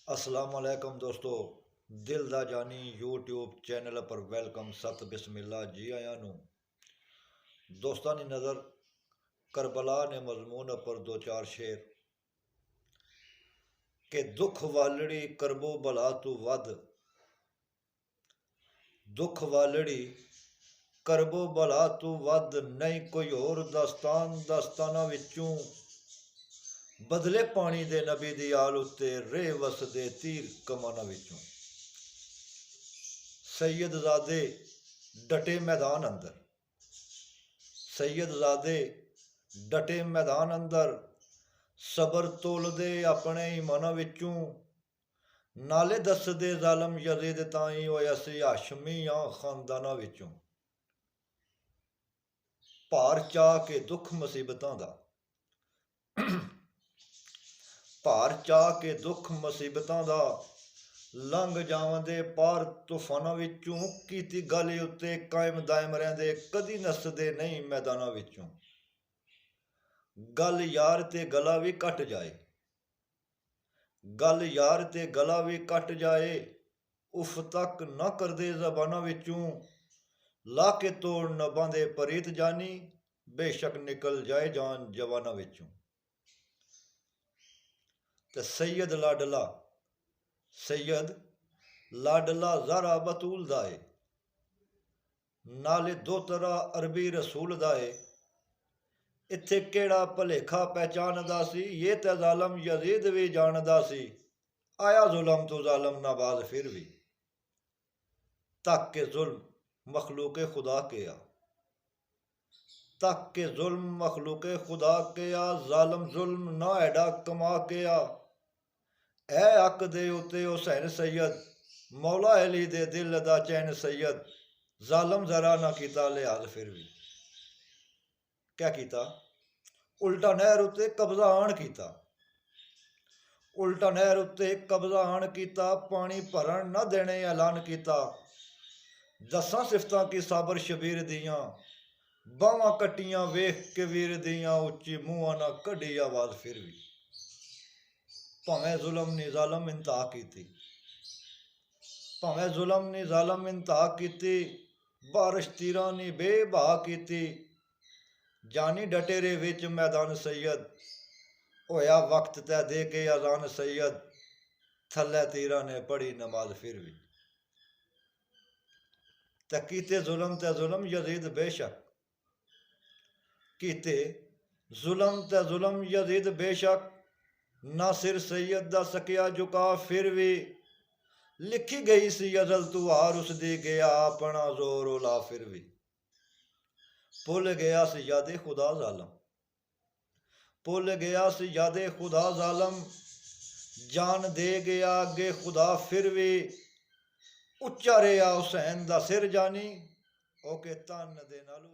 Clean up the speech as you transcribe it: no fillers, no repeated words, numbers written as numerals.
अस्सलाम वालेकुम दोस्तों, दिल दा जानी यूट्यूब चैनल पर वेलकम। सत बिस्मिल्ला जी आया नू दोस्तां दी नज़र करबला ने मजमून पर दो चार शेर के दुख वालड़ी करबो भला तू वध, दुख वालड़ी करबो भला तू वध, नहीं कोई होर दस्ताना विचों बदले पानी दे नबी दी आल उत्ते रे वसदे तीर कमाना विचों। सैयदजादे डटे मैदान अंदर, सैयदजादे डटे मैदान अंदर, सबर तोलदे अपने ईमाना विचों, नाले दसदे जालम यजीद ताई होया सी हाशमी खानदाना विचों। भार चाह के दुख मुसीबतां दा, भार चाह के दुख मुसीबतां दा, लंघ जावंदे पार तूफानां विचों, कीती गल उत्ते कायम दायम रहिंदे कदी नसदे नहीं मैदानां विचों। गल यार ते गला भी कट जाए, गल यार ते गला भी कट जाए, उफ तक न करदे जबानां विचों, ला के तोड़ नबां दे परीत जानी, बेशक निकल जाए जान जवानां विचों। ते सैयद लाडला ज़ारा बतूल दा है, नाले दोतरा अरबी रसूल दा है। इत्थे केड़ा भलेखा पहचानदा सी, ये ते ज़ालम यजीद भी जानदा सी, आया जुल्म तो ज़ालम नाबाज फिर भी। तक के जुल्म मखलूक खुदा के आ, तक के जुल्म मखलूक खुदा के आ, ज़ालम जुल्म ना एडा कमा के आ। ऐ हक दे उते हुसैन सैयद, मौला अली दे दिल दा चैन सैयद, ज़ालम जरा ना कीता लिहाज फिर भी। क्या कीता? उल्टा नहर उत्ते कब्जा आन कीता, उल्टा नहर उत्ते कब्जा आन कीता, पानी भरन ना देने ऐलान कीता। दसां सिफतां की साबर शबीर दियां, बावां कट्टियां वेख के वीर दियां, उच्ची मूंहां ना कड्डी आवाज फिर भी। भावें जुल्म नी ज़ालम इंतहा कीती, भावें जुल्म नी ज़ालम इंतहा कीती, बारिश तीरां नी बेबहा कीती। जानी डटेरे विच मैदान सैयद, होया वक्त तै दे के अजान सैयद, थल्लै तीरां ने पढ़ी नमाज फिर भी। ते कीते जुल्म यजीद बेशक, कीते जुल्म यजीद बेशक, ना सिर सैयद दा सकिया झुका फिर भी। लिखी गई सी अजल तू हार उसदी गया अपना जोर ओला फिर भी। भुल गया सी यादे खुदा ज़ालम, भुल गया सी यादे खुदा ज़ालम, जान दे गया अगे खुदा फिर भी। उच्चा रेहा हुसैन दा सिर जानी, ओके तन दे नालू